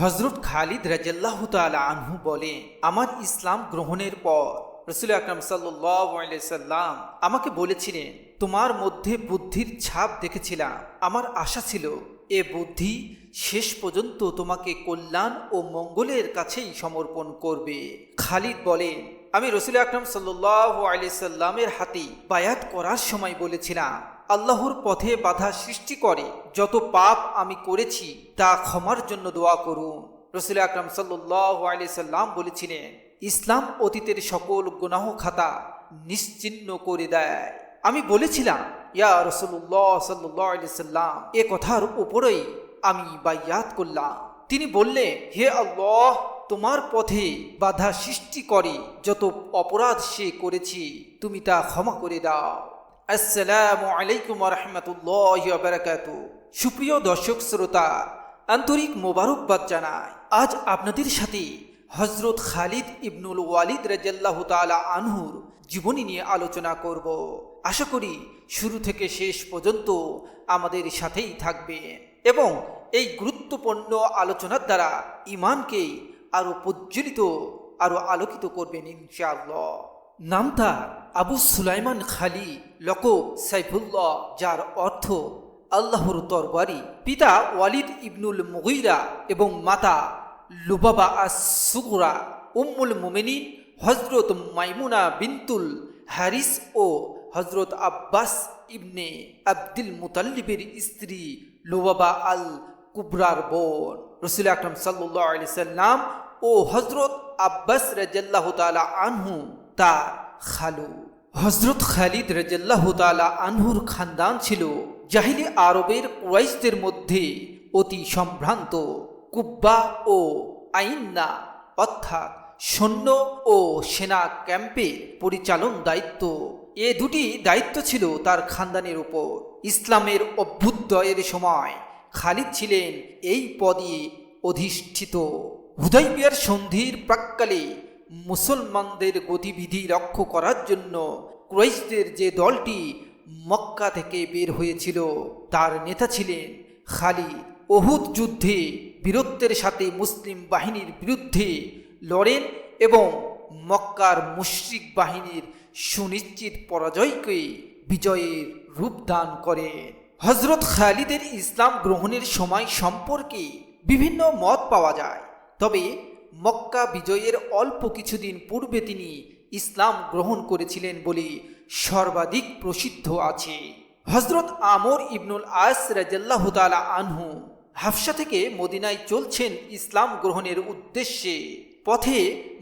হযরত খালিদ রাদিয়াল্লাহু তাআলা আনহু বলেন, আমার ইসলাম গ্রহণের পর রাসূল আকরাম সাল্লাল্লাহু আলাইহি সাল্লাম আমাকে বলেছিলেন, তোমার মধ্যে বুদ্ধির ছাপ দেখেছিলাম। আমার আশা ছিল এ বুদ্ধি শেষ পর্যন্ত তোমাকে কল্যাণ ও মঙ্গলের কাছেই সমর্পণ করবে। খালিদ বলেন, আমি রাসূল আকরাম সাল্লাল্লাহু আলাইহি সাল্লামের হাতে বায়াত করার সময় বলেছিলাম, আল্লাহর পথে বাধা সৃষ্টি করে যত পাপ আমি করেছি তা ক্ষমার জন্য দোয়া করুন। রাসূল আকরাম সাল্লাল্লাহু আলাইহি সাল্লাম বলেছিলেন, ইসলাম অতীতের সকল গুনাহ খাতা নিশ্চিহ্ন করে দেয়। আমি বলেছিলাম, ইয়া রাসূলুল্লাহ সাল্লাল্লাহু আলাইহি সাল্লাম, এ কথার উপরেই আমি বায়াত করলাম। তিনি বললেন, হে আল্লাহ, তোমার পথে বাধা সৃষ্টি করে যত অপরাধ সে করেছি তুমি তা ক্ষমা করে দাও। আসসালামু আলাইকুম ওয়া রাহমাতুল্লাহি ওয়া বারাকাতুহু। সুপ্রিয় দর্শক শ্রোতা, আন্তরিক মোবারকবাদ জানাই। আজ আপনাদের সাথে হযরত খালিদ ইবনুল ওয়ালিদ রাদিয়াল্লাহু তাআলা আনহুর জীবনী নিয়ে আলোচনা করব। আশা করি শুরু থেকে শেষ পর্যন্ত আমাদের সাথেই থাকবেন এবং এই গুরুত্বপূর্ণ আলোচনার দ্বারা ঈমানকে আরো প্রজ্বলিত, আরো আলোকিত করবেন ইনশাআল্লাহ। নাম তার আবু সুলাইমান খালিদ, লকব সাইফুল্লাহ, যার অর্থ আল্লাহর তরবারি। পিতা ওয়ালিদ ইবনুল মুগীরা এবং মাতা লুবাবা আস-সুগরা। উম্মুল মুমিনিন হযরত মাইমুনা বিনতুল হারিস ও হযরত আব্বাস ইবনে আব্দুল মুতাল্লিবের স্ত্রী লুবাবা আল কুবরার বোন। রাসূল আকরাম সাল্লাল্লাহু আলাইহি সাল্লাম ও হযরত আব্বাস রাদিয়াল্লাহু তাআলা আনহু তার খালু। হযরত খালিদ রাদিয়াল্লাহু তাআলা আনহুর খানদান ছিল জাহিলি আরবের কুরাইশদের মধ্যে অতি সম্ভ্রান্ত। কুব্বা ও আইন্না অর্থাৎ সৈন্য ও সেনা ক্যাম্পের পরিচালন দায়িত্ব, এ দুটি দায়িত্ব ছিল তার খানদানের উপর। ইসলামের অভ্যুদয়ের সময় খালিদ ছিলেন এই পদে অধিষ্ঠিত। হুদাইবিয়ার সন্ধির প্রাক্কালে মুসলমানদের গতিবিধি লক্ষ্য করার জন্য কুরাইশদের যে দলটি মক্কা থেকে বের হয়েছিল তার নেতা ছিলেন খালিদ। উহুদ যুদ্ধে বীরত্বের সাথে মুসলিম বাহিনীর বিরুদ্ধে লড়েন এবং মক্কার মুশরিক বাহিনীর সুনিশ্চিত পরাজয়কে বিজয়ের রূপ দান করেন। হযরত খালিদের ইসলাম গ্রহণের সময় সম্পর্কে বিভিন্ন মত পাওয়া যায়, তবে মক্কা বিজয়ের অল্প কিছুদিন পূর্বে তিনি ইসলাম গ্রহণ করেছিলেন বলে সর্বাধিক প্রসিদ্ধ আছে। হযরত আমর ইবনুল আস রাদিয়াল্লাহু তাআলা আনহু হাফসা থেকে মদিনায় চলছেন ইসলাম গ্রহণের উদ্দেশ্যে। পথে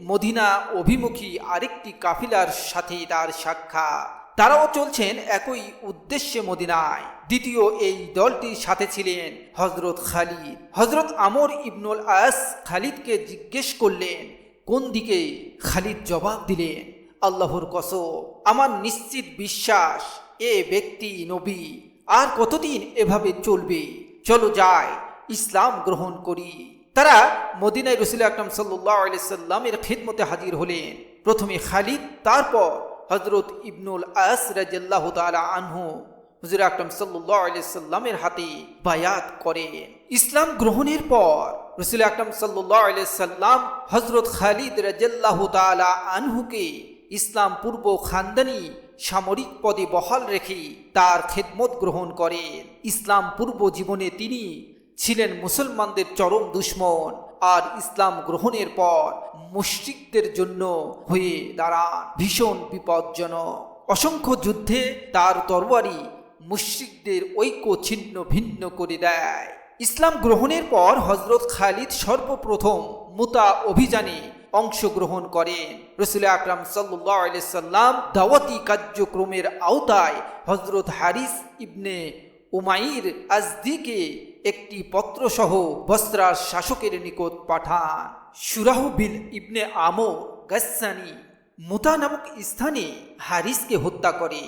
মদিনা অভিমুখী আরেকটি কাফিলার সাথে তার সাক্ষাৎ। তারাও চলছেন একই উদ্দেশ্যে মদিনায়। দ্বিতীয় এই দলটির সাথে ছিলেন হযরত খালিদ। হযরত আমর ইবনুল আস খালিদকে জিজ্ঞেস করলেন, কোন দিকে? খালিদ জবাব দিলেন, আল্লাহর কসম, আমার নিশ্চিত বিশ্বাস এ ব্যক্তি নবী। আর কতদিন এভাবে চলবে? চলো যাই, ইসলাম গ্রহণ করি। তারা মদিনায় রাসূল আকরাম সাল্লাল্লাহু আলাইহি সাল্লামের খিদমতে হাজির হলেন। প্রথমে খালিদ, তারপর হযরত ইবনুল আস রাদিয়াল্লাহু তাআলা আনহু হুজুর আকরাম সাল্লাল্লাহু আলাইহি সাল্লামের হাতে বায়াত করেন। ইসলাম গ্রহণের পর রাসূল আকরাম সাল্লাল্লাহু আলাইহি সাল্লাম হযরত খালিদ রাদিয়াল্লাহু তাআলা আনহুকে ইসলাম পূর্ব খানদানি সামরিক পদে বহাল রেখে তার খেদমত গ্রহণ করেন। ইসলাম পূর্ব জীবনে তিনি ছিলেন মুসলমানদের চরম দুশমন, আর ইসলাম গ্রহণের পর মুশরিকদের জন্য হয়ে দাঁড়ান ভীষণ বিপজ্জনক। অসংখ্য যুদ্ধে তার তরবারি মুশরিকদের ঐক্য ছিন্ন ভিন্ন করে দেয়। ইসলাম গ্রহণের পর হযরত খালিদ সর্বপ্রথম মুতা অভিযানে অংশগ্রহণ করেন। রাসূল আকরাম সাল্লাল্লাহু আলাইহি সাল্লাম দাওয়াতি কার্যক্রমের আওতায় হযরত হারিস ইবনে উমাইর আজদিকে একটি পত্রসহ বসরার শাসকের নিকট পাঠান। সুরাহবিল ইবনে আমর গাসসানি মুতা নামক স্থানে হারিসকে হত্যা করে।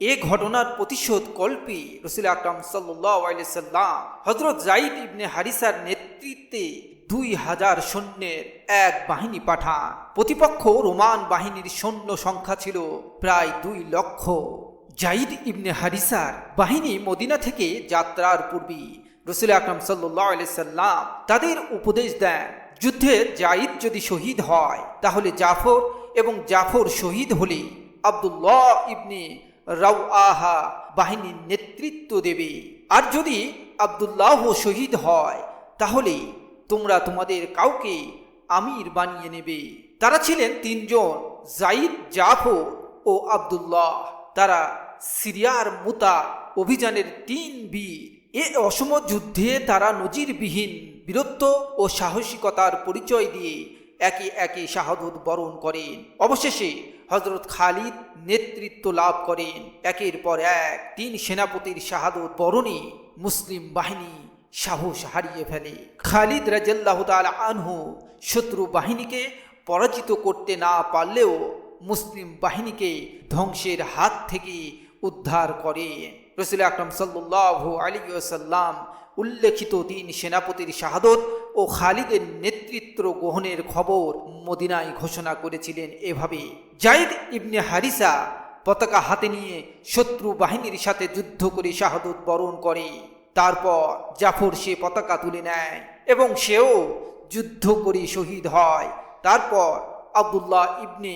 এ ঘটনার প্রতিশোধ কল্পে রাসূল আকরাম সাল্লাল্লাহু আলাইহি সাল্লাম হযরত যায়েদ ইবনে হারিসার নেতৃত্বে 2000 সৈন্যের এক বাহিনী পাঠান। প্রতিপক্ষ রোমান বাহিনীর সৈন্য সংখ্যা ছিল প্রায় 2 লক্ষ। যায়েদ ইবনে হারিসার বাহিনী মদিনা থেকে যাত্রার পূর্বে রাসূল আকরাম সাল্লাল্লাহু আলাইহি সাল্লাম তাদের উপদেশ দেন, যুদ্ধে যায়েদ যদি শহীদ হয় তাহলে জাফর, এবং জাফর শহীদ হলে আব্দুল্লাহ ইবনে রাওয়াহা বাহিনীর নেতৃত্ব দেবে। আর যদি আব্দুল্লাহ শহীদ হয় তাহলে তোমরা তোমাদের কাউকে আমির বানিয়ে নেবে। তারা ছিলেন তিনজন, যায়েদ, জাফর ও আব্দুল্লাহ। তারা সিরিয়ার মুতা অভিযানের 3 বীর। এ অসম যুদ্ধে তারা নজিরবিহীন বীরত্ব ও সাহসিকতার পরিচয় দিয়ে একে একে শাহাদত বরণ করেন। অবশেষে হযরত খালিদ নেতৃত্ব লাভ করেন। একের পর এক 3 সেনাপতির শাহাদত বরণে মুসলিম বাহিনী সাহস হারিয়ে ফেলে। খালিদ রাদিয়াল্লাহু তাআলা আনহু শত্রু বাহিনীকে পরাজিত করতে না পারলেও মুসলিম বাহিনীকে ধ্বংসের হাত থেকে উদ্ধার করে। রাসূল আকরাম সাল্লাল্লাহু আলাইহি ওয়াসাল্লাম উল্লেখিত 3 সেনাপতির শাহাদত ও খালিদের নেতৃত্ব গ্রহণের খবর মদিনায় ঘোষণা করেছিলেন এভাবে: যায়েদ ইবনে হারিসা পতাকা হাতে নিয়ে শত্রু বাহিনীর সাথে যুদ্ধ করে শাহাদত বরণ করে। তারপর জাফর সে পতাকা তুলে নেয় এবং সেও যুদ্ধ করে শহীদ হয়। তারপর আব্দুল্লাহ ইবনে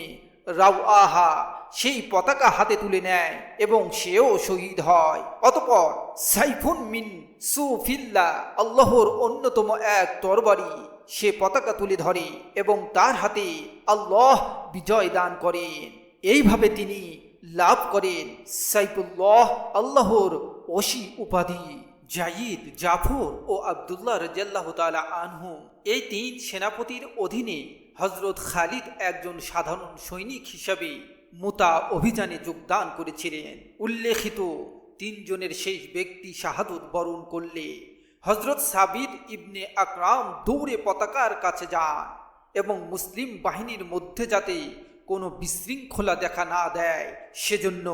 রাওয়াহা সেই পতাকা হাতে তুলে নেয় এবং সেও শহীদ হয়। অতঃপর সাইফুন মিন সুফিল্লাহ, আল্লাহর অন্যতম এক তরবারি, সে পতাকা তুলে ধরে এবং তার হাতে আল্লাহ বিজয় দান করেন। এইভাবে তিনি লাভ করেন সাইফুল্লাহ, আল্লাহর ওসি উপাধি। যায়েদ, জাফর ও আব্দুল্লাহ রাদিয়াল্লাহু তাআলা আনহু এই 3 সেনাপতির অধীনে হযরত খালিদ একজন সাধারণ সৈনিক হিসাবে মুতা অভিযানে যোগদান করেছিলেন। উল্লেখিত 3 জনের শেষ ব্যক্তি শাহাদত বরণ করলে হযরত সাবিত ইবনে আকরাম দৌড়ে পতাকার কাছে যান এবং মুসলিম বাহিনীর মধ্যে যাতে কোনো বিশৃঙ্খলা দেখা না দেয় সেজন্য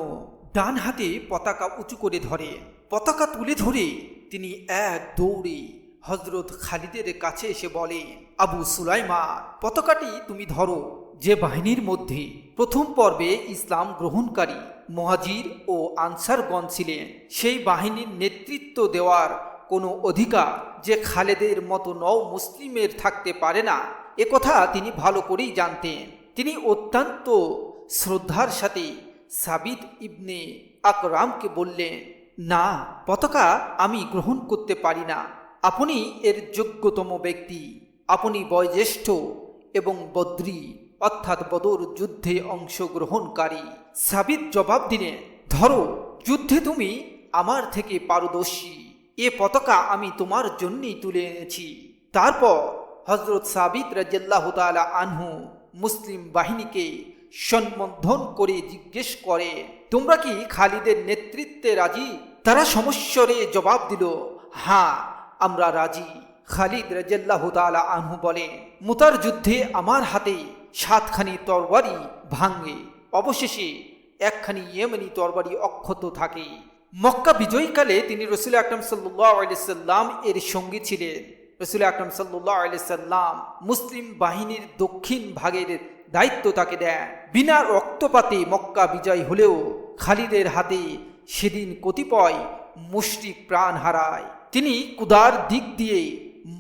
ডান হাতে পতাকা উঁচু করে ধরেন। পতাকা তুলে ধরে তিনি এক দৌড়ে হযরত খালিদের কাছে এসে বলেন, আবু সুলাইমান, পতাকাটি তুমি ধরো। যে বাহিনীর মধ্যে প্রথম পর্বে ইসলাম গ্রহণকারী মুহাজির ও আনসারগণ ছিলেন, সেই বাহিনীর নেতৃত্ব দেওয়ার কোনো অধিকার যে খালেদের মতো নও মুসলিমের থাকতে পারে না, একথা তিনি ভালো করেই জানতেন। তিনি অত্যন্ত শ্রদ্ধার সাথে সাবিত ইবনে আকরামকে বললেন, না, পতাকা আমি গ্রহণ করতে পারি না। আপনি এর যোগ্যতম ব্যক্তি। আপনি বয়োজ্যেষ্ঠ এবং বদ্রী অর্থাৎ বদর যুদ্ধে অংশগ্রহণকারী। সাবিত জবাব দিলেন, ধরো, যুদ্ধে তুমি আমার থেকে পারদর্শী। এ পতাকা আমি তোমার জন্যই তুলে এনেছি। তারপর হযরত সাবিত রাদিয়াল্লাহু তাআলা আনহু মুসলিম বাহিনীকে সম্বোধন করে জিজ্ঞেস করে, তোমরা কি খালিদের নেতৃত্বে রাজি? তারা সমস্বরে জবাব দিল, হ্যাঁ, আমরা রাজি। খালিদ রাদিয়াল্লাহু তাআলা আনহু বলেন, মুতার যুদ্ধে আমার হাতে 7খানি তরবারি ভাঙে, অবশেষে 1খানি ইয়েমেনি তরবারি অক্ষত থাকে। মক্কা বিজয়কালে তিনি রাসূল আকরাম সাল্লাল্লাহু আলাইহি সাল্লাম এর সঙ্গী ছিলেন। রাসূল আকরাম সাল্লাল্লাহু আলাইহি সাল্লাম মুসলিম বাহিনীর দক্ষিণ ভাগের দায়িত্ব তাকে দেন। বিনা রক্তপাতে মক্কা বিজয় হলেও খালিদের হাতে সেদিন কতিপয় মুশরিক প্রাণ হারায়। তিনি কুদার দিক দিয়ে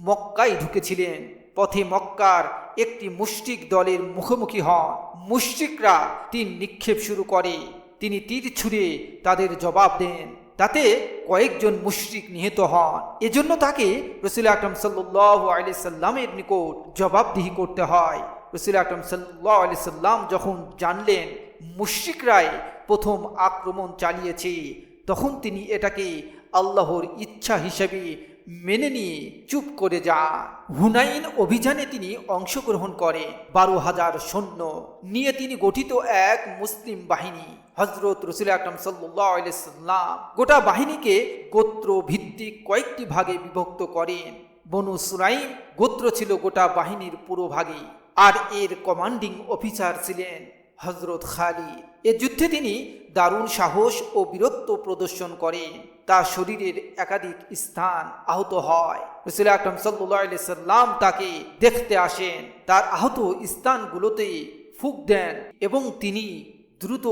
মক্কায় ঢুকেছিলেন। পথে মক্কার একটি মুশরিক দলের মুখোমুখি হন। মুশরিকরা তীর নিক্ষেপ শুরু করে। তিনি তীর ছুঁড়ে তাদের জবাব দেন। তাতে কয়েকজন মুশরিক নিহত হন। এজন্য তাকে রাসূল আকরাম সাল্লাল্লাহু আলাইহি সাল্লামের নিকট জবাবদিহি করতে হয়। রাসূল আকরাম সাল্লাল্লাহু আলাইহি সাল্লাম যখন জানলেন মুশরিকরাই প্রথম আক্রমণ চালিয়েছে, তখন তিনি এটাকে আল্লাহর ইচ্ছা হিসেবে মেনে নিয়ে চুপ করে যান। হুনাইন অভিযানে তিনি অংশগ্রহণ করেন। 12,000 সৈন্য নিয়ে তিনি গঠিত এক মুসলিম বাহিনী। হযরত রাসূল আকরাম সাল্লাল্লাহু আলাইহি সাল্লাম গোটা বাহিনীকে গোত্র ভিত্তিক কয়েকটি ভাগে বিভক্ত করেন। বনু সুলাইম গোত্র ছিল গোটা বাহিনীর পুরো ভাগে, আর এর কমান্ডিং অফিসার ছিলেন হযরত খালিদ। এ যুদ্ধে তিনি দারুণ সাহস ও বীরত্ব প্রদর্শন করেন। তার শরীরের একাধিক স্থান আহত হয়। রাসূল আকরাম সাল্লাল্লাহু আলাইহি সাল্লাম তাকে দেখতে আসেন। তার আহত স্থানগুলোতে ফুঁক দেন এবং তিনি দ্রুত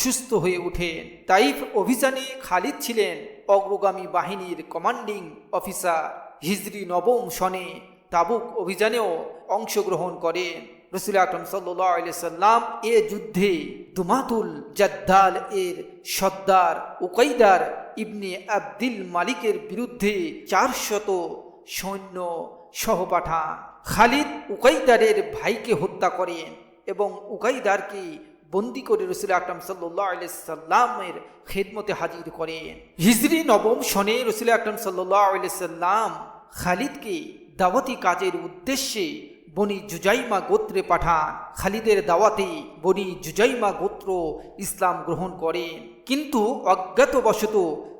সুস্থ হয়ে ওঠেন। তাইফ অভিযানে খালিদ ছিলেন অগ্রগামী বাহিনীর কমান্ডিং অফিসার। হিজরি নবম সনে তাবুক অভিযানেও অংশগ্রহণ করেন। রাসূল আকরাম সাল্লাল্লাহু আলাইহি সাল্লাম এ যুদ্ধে দুমাতুল জাদ্দাল এর সর্দার উকাইদার ইবনে আব্দুল মালিকের বিরুদ্ধে 400 সৈন্য সহ পাঠান। খালিদ উকাইদারের ভাইকে হত্যা করেন এবং উকাইদারকে বন্দী করে রাসূল আকরাম সাল্লাল্লাহু আলাইহি সাল্লামের খেদমতে হাজির করেন। হিজরি নবম সনে রাসূল আকরাম সাল্লাল্লাহু আলাইহি সাল্লাম খালিদকে দাওয়াতি কাজের উদ্দেশ্যে বনি জুজাইমা গোত্রে পাঠান। খালিদের দাওয়াতে বনি জুজাইমা গোত্র ইসলাম গ্রহণ করেন, কিন্তু অজ্ঞাতবশত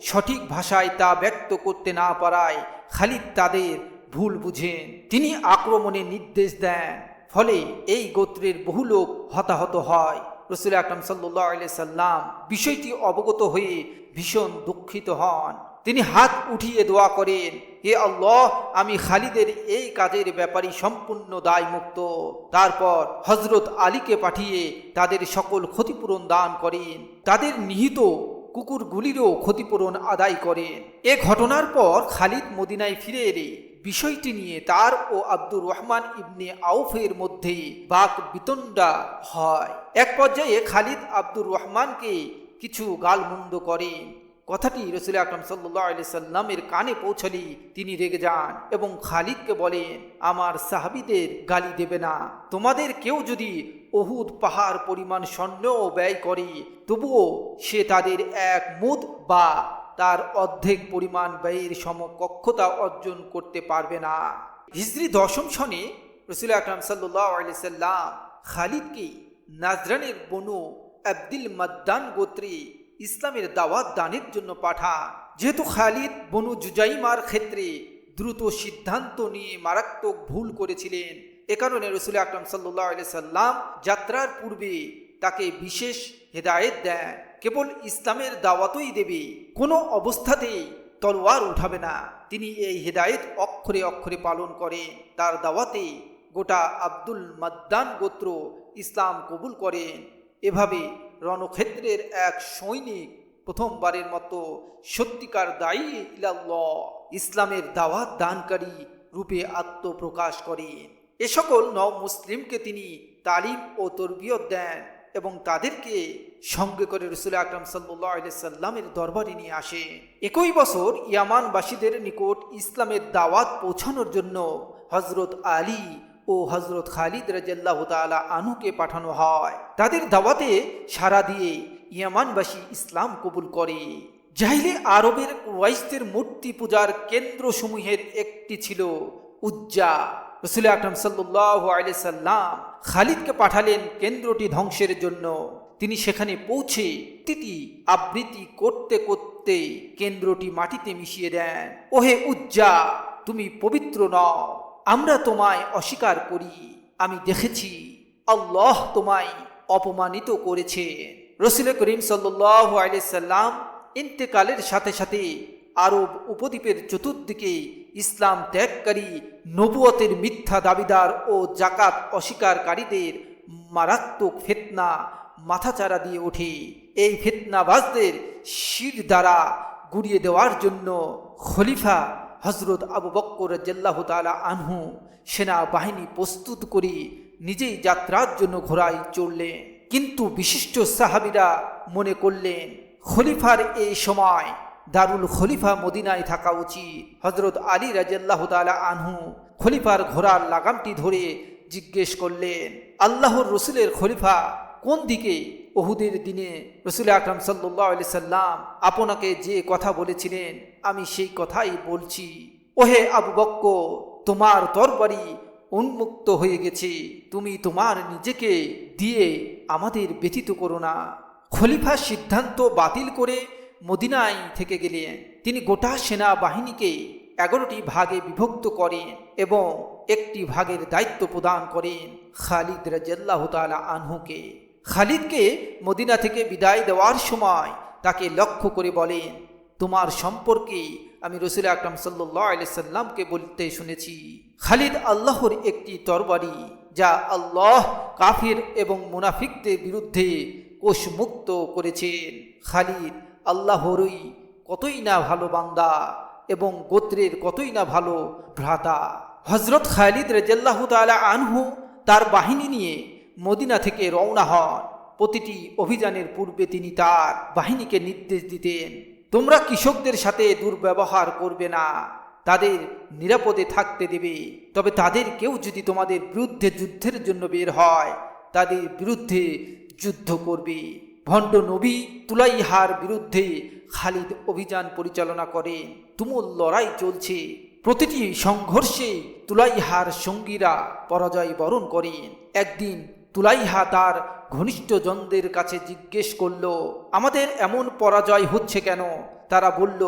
সঠিক ভাষায় তা ব্যক্ত করতে না পারায় খালিদ তাদের ভুল বুঝেন। তিনি আক্রমণের নির্দেশ দেন, ফলে এই গোত্রের বহু লোক হতাহত হয়। রাসূল আকরাম সাল্লাল্লাহু আলাইহি সাল্লাম বিষয়টি অবগত হয়ে ভীষণ দুঃখিত হন। তিনি হাত উঠিয়ে দোয়া করেন, হে আল্লাহ, আমি খালিদের এই কাজের ব্যাপারে সম্পূর্ণ দায়মুক্ত। তারপর হযরত আলীকে পাঠিয়ে তাদের সকল ক্ষতিপূরণ দান করেন, তাদের নিহিত কুকুরগুলিরও ক্ষতিপূরণ আদায় করেন। এ ঘটনার পর খালিদ মদিনায় ফিরে এলে বিষয়টি নিয়ে তার ও আব্দুর রহমান ইবনে আউফের মধ্যে বাক বিতণ্ডা হয়। এক পর্যায়ে খালিদ আব্দুর রহমানকে কিছু গালমন্দ করেন। কথাটি রাসূল আকরাম সাল্লাল্লাহু আলাইহি সাল্লামের কানে পৌঁছালে তিনি রেগে যান এবং খালিদকে বলেন, আমার সাহাবীদের গালি দেবে না। তোমাদের কেউ যদি উহুদ পাহাড় পরিমাণ স্বর্ণ ব্যয় করে, তবুও সে তাদের এক মুদ বা তার অর্ধেক পরিমাণ ব্যয়ের সমকক্ষতা অর্জন করতে পারবে না। হিজরি দশম সনে রাসূল আকরাম সাল্লাল্লাহু আলাইহি সাল্লাম খালিদকে নাজরানের বনু আব্দুল মাদ্দান গোত্রে ইসলামের দাওয়াত দানের জন্য পাঠান। যেহেতু খালিদ বনু জুজাইমার ক্ষেত্রে দ্রুত সিদ্ধান্ত নিয়ে মারাত্মক ভুল করেছিলেন, এ কারণে রাসূল আকরাম সাল্লাল্লাহু আলাইহি সাল্লাম যাত্রার পূর্বে তাকে বিশেষ হেদায়েত দেন, কেবল ইসলামের দাওয়াতই দেবে, কোনো অবস্থাতেই তলোয়ার উঠাবে না। তিনি এই হেদায়েত অক্ষরে অক্ষরে পালন করেন। তার দাওয়াতে গোটা আব্দুল মাদ্দান গোত্র ইসলাম কবুল করেন। এভাবে রণক্ষেত্রের এক সৈনিক প্রথমবারের মতো সত্যিকার দায়ী ইলাল্লাহ ইসলামের দাওয়াত দানকারী রূপে আত্মপ্রকাশ করেন। এ সকল নও মুসলিমকে তিনি তালিম ও তরবিয়ত দেন এবং তাদেরকে সঙ্গে করে রাসূল আকরাম সাল্লাল্লাহু আলাইহি সাল্লামের দরবারে নিয়ে আসেন। একই বছর ইয়ামানবাসীদের নিকট ইসলামের দাওয়াত পৌঁছানোর জন্য হযরত আলী ও হযরত খালিদ রাদিয়াল্লাহু তাআলা আনহুকে পাঠানো হয়। তাদের দাওয়াতে সাড়া দিয়ে ইয়ামানবাসী ইসলাম কবুল করে। জাহিলি আরবের কুরাইশদের মূর্তি পূজার কেন্দ্রসমূহের একটি ছিল উজ্জা। রাসূল আকরাম সাল্লাল্লাহু আলাইহি সাল্লাম খালিদকে পাঠালেন কেন্দ্রটি ধ্বংসের জন্য। তিনি সেখানে পৌঁছে তিতি আবৃত্তি করতে করতে কেন্দ্রটি মাটিতে মিশিয়ে দেন। ওহে উজ্জা, তুমি পবিত্র নও, আমরা তোমায় অস্বীকার করি। আমি দেখেছি আল্লাহ তোমায় অপমানিত করেছে। রাসূল করিম সাল্লাল্লাহু আলাইহি সাল্লাম ইন্তেকালের সাথে সাথে আরব উপদ্বীপের চতুর্দিকে ইসলাম ত্যাগকারী, নবুয়তের মিথ্যা দাবিদার ও জাকাত অস্বীকারীদের মারাত্মক ফিতনা মাথাচাড়া দিয়ে ওঠে। এই ফিতনাবাজদের শির দ্বারা গুড়িয়ে দেওয়ার জন্য খলিফা হযরত আবু বকর রাদিয়াল্লাহু তাআলা আনহু সেনাবাহিনী প্রস্তুত করে নিজেই যাত্রার জন্য ঘোড়ায় চড়লেন। কিন্তু বিশিষ্ট সাহাবীরা মনে করলেন খলিফার এই সময় দারুল খলিফা মদিনায় থাকা উচিত। হযরত আলী রাদিয়াল্লাহু তাআলা আনহু খলিফার ঘোড়ার লাগামটি ধরে জিজ্ঞেস করলেন, আল্লাহর রসুলের খলিফা কোন দিকে? উহুদের দিনে রাসূল আকরাম সাল্লাল্লাহু আলাইহি সাল্লাম আপনাকে যে কথা বলেছিলেন আমি সেই কথাই বলছি। ওহে আবু বকর, তোমার তরবারি উন্মুক্ত হয়ে গেছে, তুমি তোমার নিজেকে দিয়ে আমাদের ব্যথিত করো না। খলিফা সিদ্ধান্ত বাতিল করে মদিনায় থেকে গেলেন। তিনি গোটা সেনাবাহিনীকে 11টি ভাগে বিভক্ত করেন এবং একটি ভাগের দায়িত্ব প্রদান করেন খালিদ রাদিয়াল্লাহু তাআলা আনহুকে। খালিদকে মদিনা থেকে বিদায় দেওয়ার সময় তাকে লক্ষ্য করে বলেন, তোমার সম্পর্কে আমি রাসূল আকরাম সাল্লাল্লাহু আলাইহি সাল্লামকে বলতে শুনেছি, খালিদ আল্লাহর একটি তরবারি, যা আল্লাহ কাফির এবং মুনাফিকদের বিরুদ্ধে কোষমুক্ত করেছেন। খালিদ আল্লাহরই কতই না ভালো বান্দা এবং গোত্রের কতই না ভালো ভ্রাতা। হযরত খালিদ রাদিয়াল্লাহু তাআলা আনহু তার বাহিনী নিয়ে মদিনা থেকে রওনা হন। প্রতিটি অভিযানের পূর্বে তিনি তার বাহিনীকে নির্দেশ দিতেন, তোমরা কৃষকদের সাথে দুর্ব্যবহার করবে না, তাদের নিরাপদে থাকতে দেবে। তবে তাদের কেউ যদি তোমাদের বিরুদ্ধে যুদ্ধের জন্য বের হয়, তাদের বিরুদ্ধে যুদ্ধ করবে। ভণ্ড নবী তুলাইহার বিরুদ্ধে খালিদ অভিযান পরিচালনা করেন। তুমুল লড়াই চলছে। প্রতিটি সংঘর্ষে তুলাইহার সঙ্গীরা পরাজয় বরণ করেন। একদিন তুলাইহা তার ঘনিষ্ঠজনদের কাছে জিজ্ঞেস করল, আমাদের এমন পরাজয় হচ্ছে কেন? তারা বলল,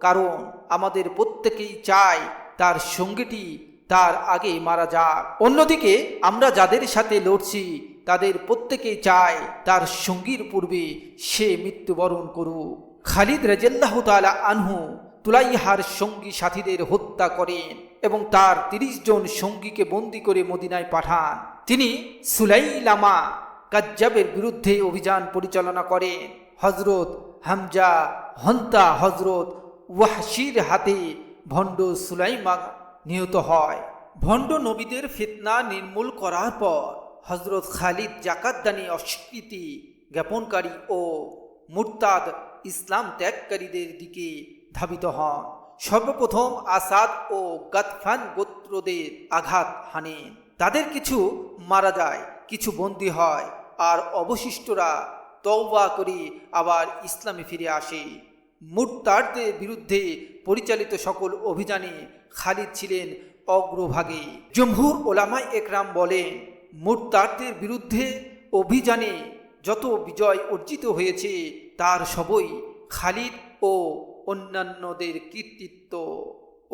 কারণ আমাদের প্রত্যেকেই চায় তার সঙ্গীটি তার আগে মারা যাক। অন্যদিকে আমরা যাদের সাথে লড়ছি তাদের প্রত্যেকেই চায় তার সঙ্গীর পূর্বে সে মৃত্যুবরণ করুক। খালিদ রাদিয়াল্লাহু তাআলা আনহু তুলাইহার সঙ্গী সাথীদের হত্যা করেন এবং তার ৩০ জন সঙ্গীকে বন্দী করে মদিনায় পাঠান। তিনি সুলাইলামা কাজ্জাবের বিরুদ্ধে অভিযান পরিচালনা করেন। হযরত হামজা হন্তা হযরত ওয়াহশির হাতে ভণ্ড সুলাইমা নিহত হয়। ভণ্ড নবীদের ফিতনা নির্মূল করার পর হযরত খালিদ জাকাতদানি অস্বীকৃতি জ্ঞাপনকারী ও মুরতাদ ইসলাম ত্যাগকারীদের দিকে ধাবিত হন। সর্বপ্রথম আসাদ ও গাতফান গোত্রদের আঘাত হানেন। তাদের কিছু মারা যায়, কিছু বন্দী হয়, আর অবশিষ্টরা তওবা করে আবার ইসলামে ফিরে আসে। মুরতাদদের বিরুদ্ধে পরিচালিত সকল অভিযানে খালিদ ছিলেন অগ্রভাগে। জমহুর ওলামায়ে একরাম বলেন, মুরতাদদের বিরুদ্ধে অভিযানে যত বিজয় অর্জিত হয়েছে তার সবই খালিদ ও অন্যান্যদের কৃতিত্ব।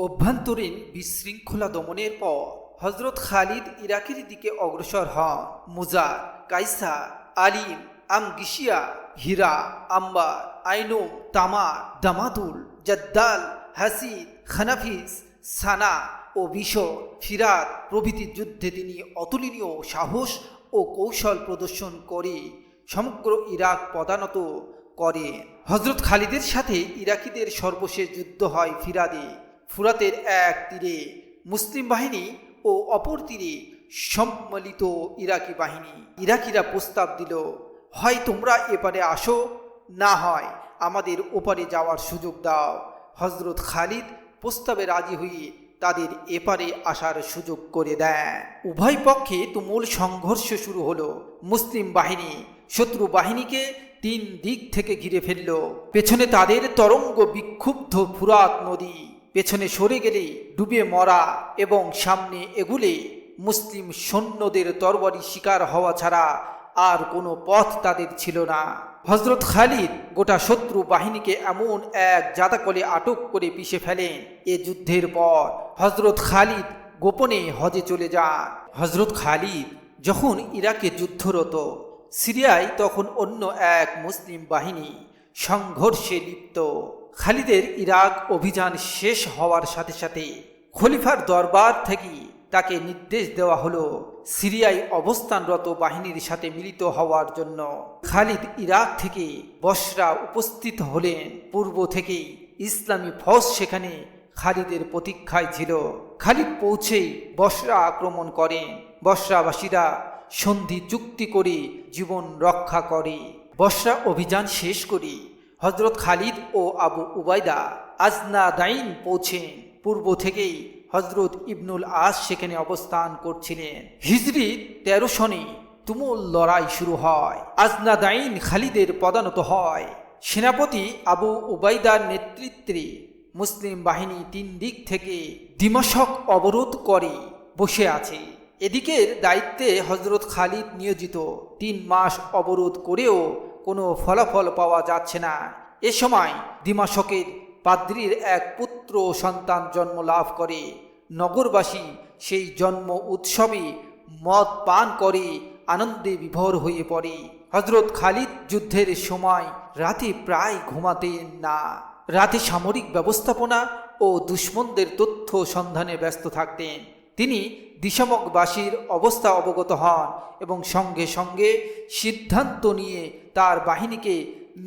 অভ্যন্তরীণ বিশৃঙ্খলা দমনের পর হযরত খালিদ ইরাকের দিকে অগ্রসর হন। মুজার, কাইসা, আলিম, আমগিশিয়া, হীরা, আম্বার, আইনুম, তামার, দামাদুল, জাদ্দাল, হাসিদ, খানাফিস, সানা ও বিশর, ফিরাত প্রভৃতি যুদ্ধে তিনি অতুলনীয় সাহস ও কৌশল প্রদর্শন করে সমগ্র ইরাক পদানত করেন। হযরত খালিদের সাথে ইরাকিদের সর্বশেষ যুদ্ধ হয় ফিরাদে। ফুরাতের এক তীরে মুসলিম বাহিনী ও অপর তীরে সম্মিলিত ইরাকি বাহিনী। ইরাকিরা প্রস্তাব দিল, হয় তোমরা এপারে আসো, না হয় আমাদের ওপারে যাওয়ার সুযোগ দাও। হযরত খালিদ প্রস্তাবে রাজি হয়ে তাদের এপারে আসার সুযোগ করে দেন। উভয় পক্ষে তুমুল সংঘর্ষ শুরু হলো। মুসলিম বাহিনী শত্রু বাহিনীকে 3 দিক থেকে ঘিরে ফেলল। পেছনে তাদের তরঙ্গ বিক্ষুব্ধ ফুরাত নদী, পেছনে সরে গেলে ডুবে মরা এবং সামনে এগুলে মুসলিম সৈন্যদের তরবারি শিকার হওয়া ছাড়া আর কোনো পথ তাদের ছিল না। হযরত খালিদ গোটা শত্রু বাহিনীকে এমন এক জাদাকলে আটক করে পিষে ফেলেন। এ যুদ্ধের পর হযরত খালিদ গোপনে হজে চলে যান। হযরত খালিদ যখন ইরাকে যুদ্ধরত, সিরিয়ায় তখন অন্য এক মুসলিম বাহিনী সংঘর্ষে লিপ্ত। খালিদের ইরাক অভিযান শেষ হওয়ার সাথে সাথে খলিফার দরবার থেকে তাকে নির্দেশ দেওয়া হলো সিরিয়ায় অবস্থানরত বাহিনীর সাথে মিলিত হওয়ার জন্য। খালিদ ইরাক থেকে বসরা উপস্থিত হলেন। পূর্ব থেকেই ইসলামী ফৌজ সেখানে খালিদের প্রতীক্ষায় ছিল। খালিদ পৌঁছেই বসরা আক্রমণ করেন। বসরাবাসীরা সন্ধি চুক্তি করে জীবন রক্ষা করে। বসরা অভিযান শেষ করে হযরত খালিদ ও আবু উবাইদা আজনাদাইন পৌঁছেন। পূর্ব থেকেই হযরত ইবনুল আস সেখানে অবস্থান করছিলেন। হিজরি 13 সনে তুমুল লড়াই শুরু হয়। আজনাদাইন খালিদের পদানত হয়। সেনাপতি আবু উবাইদার নেতৃত্বে মুসলিম বাহিনী 3 দিক থেকে দিমাশক অবরোধ করে বসে আছে। এদিকের দায়িত্বে হযরত খালিদ নিয়োজিত। 3 মাস অবরোধ করেও কোনো ফলাফল পাওয়া যাচ্ছে না। এ সময় দিমাশকের পাদ্রীর এক পুত্র সন্তান জন্ম লাভ করে। নগরবাসী সেই জন্ম উৎসবে মদ পান করে আনন্দে বিভোর হয়ে পড়ে। হযরত খালিদ যুদ্ধের সময় রাতে প্রায় ঘুমাতেন না। রাতে সামরিক ব্যবস্থাপনা ও দুশমনদের তথ্য সন্ধানে ব্যস্ত থাকতেন। তিনি দিশামকবাসীর অবস্থা অবগত হন এবং সঙ্গে সঙ্গে সিদ্ধান্ত নিয়ে তার বাহিনীকে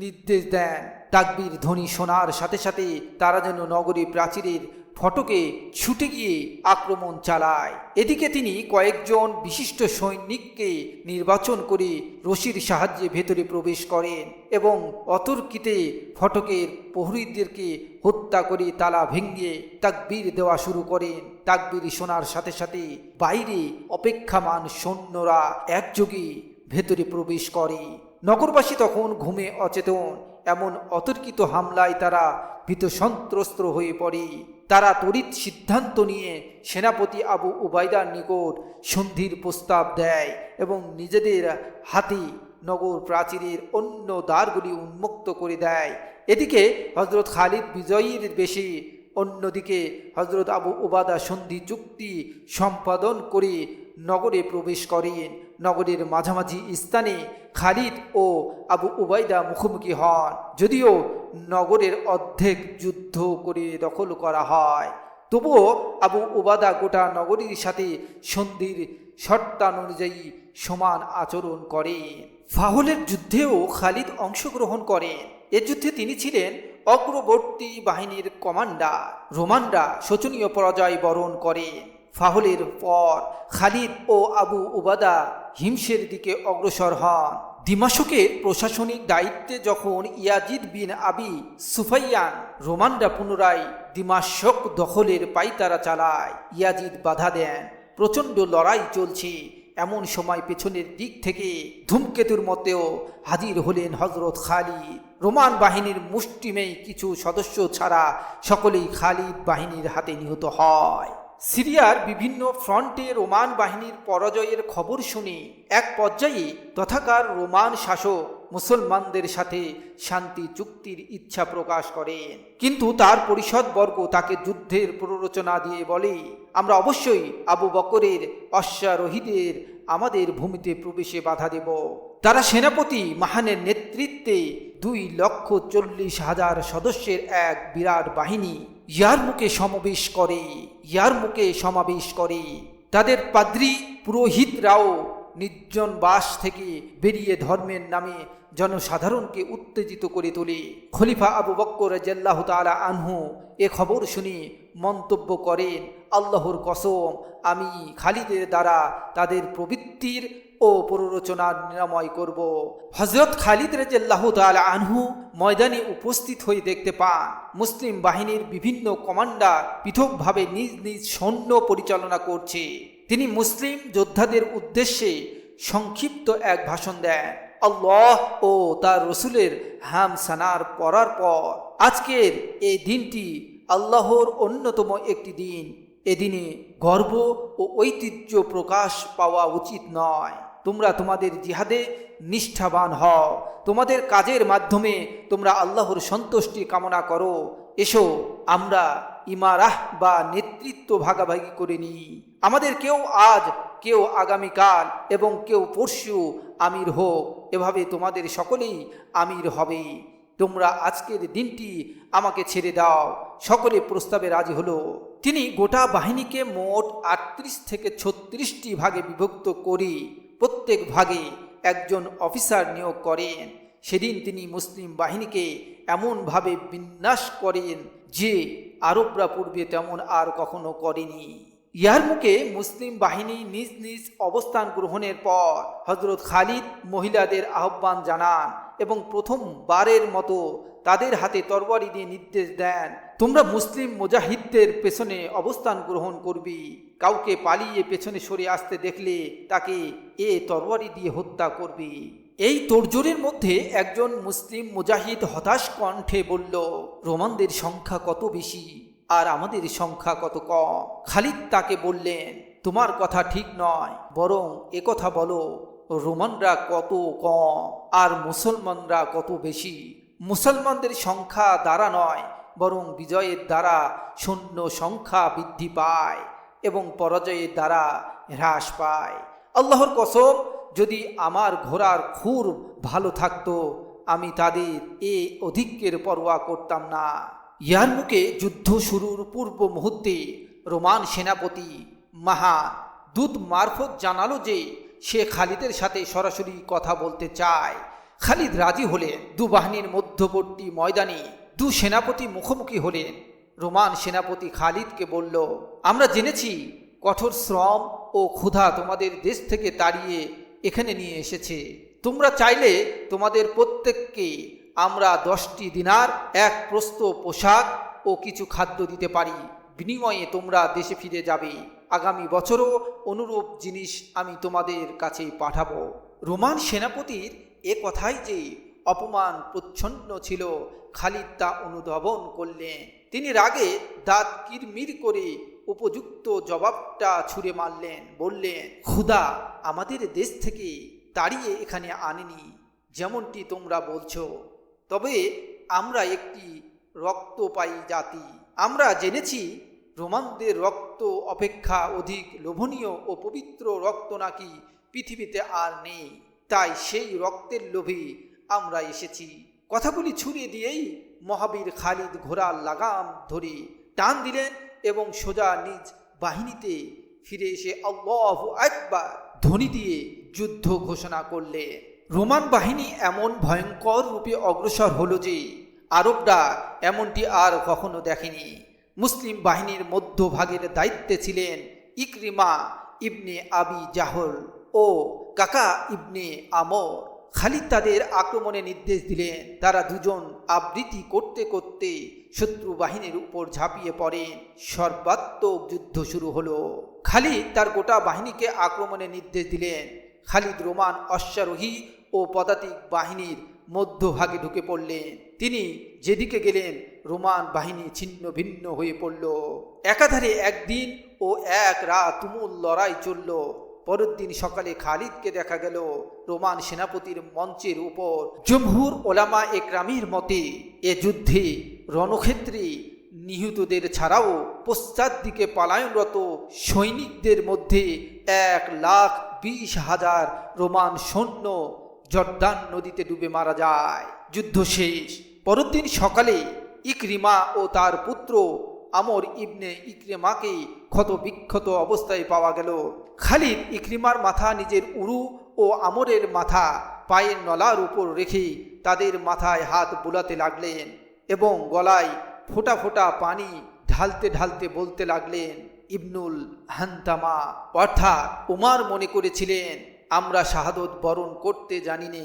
নির্দেশ দেন তাকবীর ধ্বনি শোনার সাথে সাথে তারা যেন নগরী প্রাচীরের ফটকে ছুটে গিয়ে আক্রমণ চালায়। এদিকে তিনি কয়েকজন বিশিষ্ট সৈনিককে নির্বাচন করে রশির সাহায্যে ভেতরে প্রবেশ করেন এবং অতর্কিতে ফটকের প্রহরীদেরকে হত্যা করে তালা ভেঙে তাকবীর দেওয়া শুরু করেন। তাকবীর শোনার সাথে সাথে বাইরে অপেক্ষামান সৈন্যরা একযোগে ভেতরে প্রবেশ করে। নগরবাসী তখন ঘুমে অচেতন। এমন অতর্কিত হামলায় তারা ভীত সন্ত্রস্ত হয়ে পড়ে। তারা তড়িৎ সিদ্ধান্ত নিয়ে সেনাপতি আবু উবাইদার নিকট সন্ধির প্রস্তাব দেয় এবং নিজেদের হাতে নগর প্রাচীরের অন্য দ্বারগুলি উন্মুক্ত করে দেয়। এদিকে হযরত খালিদ বিজয়ীর বেশি, অন্যদিকে হযরত আবু উবাদা সন্ধি চুক্তি সম্পাদন করে নগরে প্রবেশ করেন। নগরের মাঝামাঝি স্থানে খালিদ ও আবু উবাইদা মুখোমুখি হন। যদিও নগরের অর্ধেক যুদ্ধ করে দখল করা হয়, তবুও আবু উবাদা গোটা নগরীর সাথে সন্ধির শর্তানুযায়ী সমান আচরণ করেন। ফাহলের যুদ্ধেও খালিদ অংশগ্রহণ করেন। এ যুদ্ধে তিনি ছিলেন অগ্রবর্তী বাহিনীর কমান্ডার। রোমানরা শোচনীয় পরাজয় বরণ করেন। ফাহলের পর খালিদ ও আবু উবাদা হিমসের দিকে অগ্রসর হন। দিমাশকের প্রশাসনিক দায়িত্বে যখন ইয়াজিদ বিন আবি সুফাইয়ান, রোমানরা পুনরায় দিমাশক দখলের পাইতারা চালায়। ইয়াজিদ বাধা দেন। প্রচণ্ড লড়াই চলছে। এমন সময় পেছনের দিক থেকে ধূমকেতুর মতেও হাজির হলেন হযরত খালিদ। রোমান বাহিনীর মুষ্টিমেয় কিছু সদস্য ছাড়া সকলেই খালিদ বাহিনীর হাতে নিহত হয়। সিরিয়ার বিভিন্ন ফ্রন্টে রোমান বাহিনীর পরাজয়ের খবর শুনে এক পর্যায়ে তথাকার রোমান শাসক মুসলমানদের সাথে শান্তি চুক্তির ইচ্ছা প্রকাশ করেন। কিন্তু তার পরিষদবর্গ তাকে যুদ্ধের প্ররোচনা দিয়ে বলে, আমরা অবশ্যই আবু বকরের অশ্বারোহীদের আমাদের ভূমিতে প্রবেশে বাধা দেব। তারা সেনাপতি মাহানের নেতৃত্বে 2,40,000 সদস্যের এক বিরাট বাহিনী ইয়ারমুকে সমাবেশ করে। তাদের পাদ্রী পুরোহিতরাও নির্জন বাস থেকে বেরিয়ে ধর্মের নামে জনসাধারণকে উত্তেজিত করে তোলে। খলিফা আবু বকর রাদিয়াল্লাহু তাআলা আনহু এ খবর শুনে মন্তব্য করেন, আল্লাহর কসম, আমি খালিদের দ্বারা তাদের প্রবৃত্তির ও প্ররোচনার নিরাময় করব। হযরত খালিদ রাদিয়াল্লাহু তাআলা আনহু ময়দানে উপস্থিত হয়ে দেখতে পান মুসলিম বাহিনীর বিভিন্ন কমান্ডার পৃথকভাবে নিজ নিজ সৈন্য পরিচালনা করছে। তিনি মুসলিম যোদ্ধাদের উদ্দেশ্যে সংক্ষিপ্ত এক ভাষণ দেন। আল্লাহ ও তার রসুলের হাম সানার পড়ার পর, আজকের এই দিনটি আল্লাহর অন্যতম একটি দিন। এদিনে গর্ব ও ঐতিহ্য প্রকাশ পাওয়া উচিত নয়। তোমরা তোমাদের জিহাদে নিষ্ঠাবান হও। তোমাদের কাজের মাধ্যমে তোমরা আল্লাহর সন্তুষ্টি কামনা করো। এসো আমরা ইমারাহ বা নেতৃত্ব ভাগাভাগি করে নিই। আমাদের কেউ আজ, কেউ আগামীকাল এবং কেউ পরশু আমির হোক। এভাবে তোমাদের সকলেই আমির হবে। তোমরা আজকের দিনটি আমাকে ছেড়ে দাও। সকলে প্রস্তাবে রাজি হলো। তিনি গোটা বাহিনীকে মোট 38 থেকে 36টি ভাগে বিভক্ত করে প্রত্যেক ভাগে একজন অফিসার নিয়োগ করেন। সেদিন তিনি মুসলিম বাহিনীকে এমনভাবে বিন্যাস করেন যে আরবরা পূর্বে তেমন আর কখনো করেনি। ইয়ারমুকে মুসলিম বাহিনী নিজ নিজ অবস্থান গ্রহণের পর হযরত খালিদ মহিলাদের আহ্বান জানান এবং প্রথমবারের মতো তাদের হাতে তরবারি দিয়ে নির্দেশ দেন, তোমরা মুসলিম মুজাহিদদের পেছনে অবস্থান গ্রহণ করবি। কাউকে পালিয়ে পেছনে সরে আসতে দেখলে তাকে তরবারি দিয়ে হত্যা করবি। এই তোড়জোড়ের মধ্যে একজন মুসলিম মুজাহিদ হতাশ কণ্ঠে বলল, রোমানদের সংখ্যা কত বেশি আর আমাদের সংখ্যা কত কম। খালিদ তাকে বললেন, তোমার কথা ঠিক নয়, বরং একথা বলো, রোমানরা কত কম আর মুসলমানরা কত বেশি। মুসলমানদের সংখ্যা দ্বারা নয়, বরং বিজয়ের দ্বারা সৈন্য সংখ্যা বৃদ্ধি পায় এবং পরাজয়ের দ্বারা হ্রাস পায়। আল্লাহর কসম, যদি আমার ঘোড়ার খুর ভালো থাকতো, আমি তাদের অধিক্যের পরোয়া করতাম না। ইয়ারমুকে যুদ্ধ শুরুর পূর্ব মুহূর্তে রোমান সেনাপতি মাহান দূত মারফত জানালো যে সে খালিদের সাথে সরাসরি কথা বলতে চায়। খালিদ রাজি হলেন। দু বাহিনীর মধ্যবর্তী ময়দানে দু সেনাপতি মুখোমুখি হলেন। রোমান সেনাপতি খালিদকে বলল, আমরা জেনেছি কঠোর শ্রম ও ক্ষুধা তোমাদের দেশ থেকে তাড়িয়ে এখানে নিয়ে এসেছে। তোমরা চাইলে তোমাদের প্রত্যেককে আমরা 10টি দিনার, এক প্রস্ত পোশাক ও কিছু খাদ্য দিতে পারি। বিনিময়ে তোমরা দেশে ফিরে যাবে। আগামী বছরও অনুরূপ জিনিস আমি তোমাদের কাছে পাঠাবো। রোমান সেনাপতির এ কথাই যে অপমান প্রচ্ছন্ন ছিল, খালিদ তা অনুধাবন করলেন। তিনি রাগে দাঁত কিরমির করে উপযুক্ত জবাবটা ছুঁড়ে মারলেন। বললেন, ক্ষুধা আমাদের দেশ থেকে তাড়িয়ে এখানে আনেনি যেমনটি তোমরা বলছো, তবে আমরা একটি রক্তপায়ী জাতি। আমরা জেনেছি রোমানদের রক্ত অপেক্ষা অধিক লোভনীয় ও পবিত্র রক্ত নাকি পৃথিবীতে আর নেই, তাই সেই রক্তের লোভে আমরা এসেছি। কথাগুলি ছুড়ে দিয়েই মহাবীর খালিদ ঘোড়ার লাগাম ধরে টান দিলেন এবং সোজা নিজ বাহিনীতে ফিরে এসে আল্লাহু আকবার ধ্বনি দিয়ে যুদ্ধ ঘোষণা করলে। রোমান বাহিনী এমন ভয়ঙ্কর রূপে অগ্রসর হলো যে আরবরা এমনটি আর কখনো দেখেনি। মুসলিম বাহিনীর মধ্যভাগের দায়িত্বে ছিলেন ইকরিমা ইবনে আবি জাহল ও কাকা ইবনে আমর। খালিদ তাদের আক্রমণের নির্দেশ দিলেন। তারা দুজন আবৃত্তি করতে করতে শত্রু বাহিনীর উপর ঝাঁপিয়ে পড়েন। সর্বাত্মক যুদ্ধ শুরু হলো। খালিদ তার গোটা বাহিনীকে আক্রমণের নির্দেশ দিলেন। খালিদ রোমান অশ্বারোহী ও পদাতিক বাহিনীর মধ্যভাগে ঢুকে পড়লেন। তিনি যেদিকে গেলেন রোমান বাহিনী ছিন্ন ভিন্ন হয়ে পড়ল। একাধারে একদিন ও এক রাত তুমুল লড়াই চলল। পরের দিন সকালে খালিদকে দেখা গেল রোমান সেনাপতির মঞ্চের উপর। জমহুর ওলামা একরামের মতে এ যুদ্ধে রণক্ষেত্রে নিহতদের ছাড়াও পশ্চাৎ দিকে পালায়নরত সৈনিকদের মধ্যে 1,20,000 রোমান সৈন্য জর্দান নদীতে ডুবে মারা যায়। যুদ্ধ শেষ। পরের দিন সকালে ইকরিমা ও তার পুত্র আমর ইবনে ইকরিমাকে ক্ষতবিক্ষত অবস্থায় পাওয়া গেল। খালিদ ইকরিমার মাথা নিজের উরু ও আমরের মাথা পায়ের নলার উপর রেখে তাদের মাথায় হাত বুলাতে লাগলেন এবং গলায় ফোঁটা ফোঁটা পানি ঢালতে ঢালতে বলতে লাগলেন, ইবনুল হান্তামা, অর্থাৎ উমার মনে করেছিলেন আমরা শাহাদত বরণ করতে জানি নে,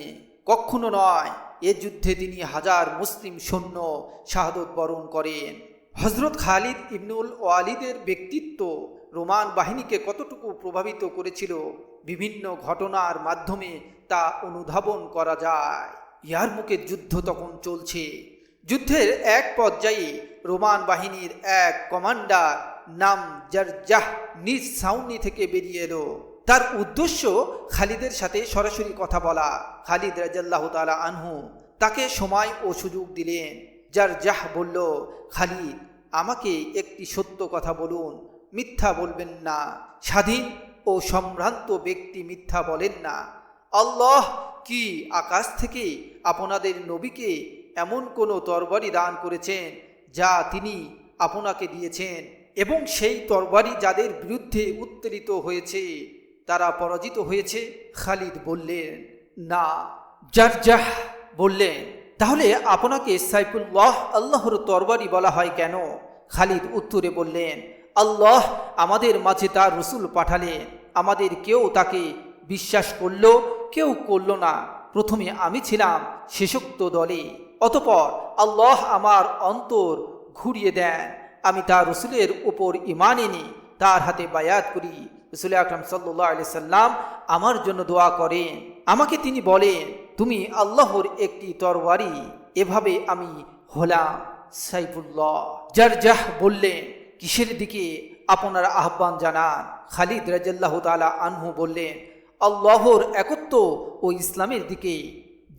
কখনো নয়। এ যুদ্ধে তিনি 1000 মুসলিম সৈন্য শাহাদত বরণ করেন। হযরত খালিদ ইবনুল ওয়ালিদের ব্যক্তিত্ব রোমান বাহিনীকে কতটুকু প্রভাবিত করেছিল বিভিন্ন ঘটনার মাধ্যমে তা অনুধাবন করা যায়। ইয়ারমুকের যুদ্ধ তখন চলছে। যুদ্ধের এক পর্যায়ে রোমান বাহিনীর এক কমান্ডার নাম জারজাহ নিজ ছাউনি থেকে বেরিয়ে এলো। তার উদ্দেশ্য খালিদের সাথে সরাসরি কথা বলা। খালিদ রাদিয়াল্লাহু তাআলা আনহু তাকে সময় ও সুযোগ দিলেন। জারজাহ বলল, খালিদ, আমাকে একটি সত্য কথা বলুন, মিথ্যা বলবেন না। স্বাধীন ও সম্ভ্রান্ত ব্যক্তি মিথ্যা বলেন না। আল্লাহ কি আকাশ থেকে আপনাদের নবীকে এমন কোনো তরবারি দান করেছেন যা তিনি আপনাকে দিয়েছেন, এবং সেই তরবারি যাদের বিরুদ্ধে উত্তোলিত হয়েছে তারা পরাজিত হয়েছে? খালিদ বললেন, না। জারজাহ বললেন, তাহলে আপনাকে সাইফুল্লাহ, আল্লাহর তরবারি বলা হয় কেন? খালিদ উত্তরে বললেন, আল্লাহ আমাদের মাঝে তার রসুল পাঠালেন। আমাদের কেউ তাকে বিশ্বাস করল, কেউ করল না। প্রথমে আমি ছিলাম শেষোক্ত দলে, অতঃপর আল্লাহ আমার অন্তর ঘুরিয়ে দেন। আমি তার রসুলের উপর ঈমান এনে তার হাতে বায়াত করি। রাসূল আকরাম সাল্লাল্লাহু আলাইহি সাল্লাম আমার জন্য দোয়া করেন। আমাকে তিনি বলেন, তুমি আল্লাহর একটি তরবারি। এভাবে আমি হলাম সাইফুল্লাহ। জারজাহ বললেন, কিসের দিকে আপনারা আহ্বান জানান? খালিদ রাদিয়াল্লাহু তাআলা আনহু বললেন, আল্লাহর একত্ব ও ইসলামের দিকে।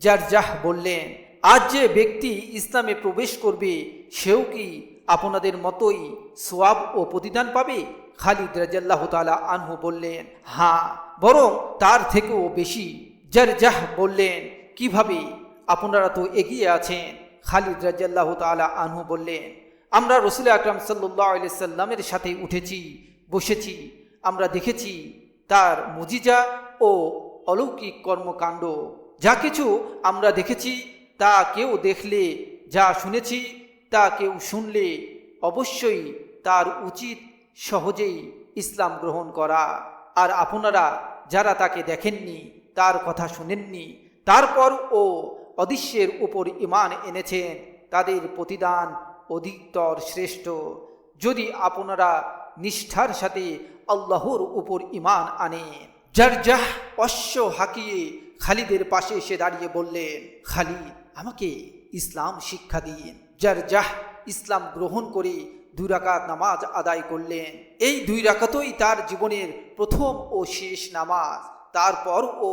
জারজাহ বললেন, আজ যে ব্যক্তি ইসলামে প্রবেশ করবে সেও কি আপনাদের মতোই সওয়াব ও প্রতিদান পাবে? খালিদ রাদিয়াল্লাহু তাআলা আনহু বললেন, হ্যাঁ, বরং তার থেকেও বেশি। জারজাহ বললেন, কিভাবে? আপনারা তো এগিয়ে আছেন। খালিদ রাদিয়াল্লাহু তাআলা আনহু বললেন, আমরা রাসূল আকরাম সাল্লাল্লাহু আলাইহি সাল্লামের সাথে উঠেছি, বসেছি। আমরা দেখেছি তার মুজিজা ও অলৌকিক কর্মকাণ্ড, যা কিছু আমরা দেখেছি তা কেউ দেখলে, যা শুনেছি তা কেউ শুনলে অবশ্যই তার উচিত সহজেই ইসলাম গ্রহণ করা। আর আপনারা যারা তাকে দেখেননি, তার কথা শুনেননি, তারপর ও অদৃশ্যের উপর ঈমান এনেছেন, তাদের প্রতিদান অধিকতর শ্রেষ্ঠ, যদি আপনারা নিষ্ঠার সাথে আল্লাহর উপর ঈমান আনেন। জারজাহ অশ্ব হাঁকিয়ে খালিদের পাশে এসে দাঁড়িয়ে বললেন, খালিদ, আমাকে ইসলাম শিক্ষা দিন। জারজাহ ইসলাম গ্রহণ করে 2 রাকাত নামাজ আদায় করলেন। এই 2 রাকাতই তার জীবনের প্রথম ও শেষ নামাজ। তারপর ও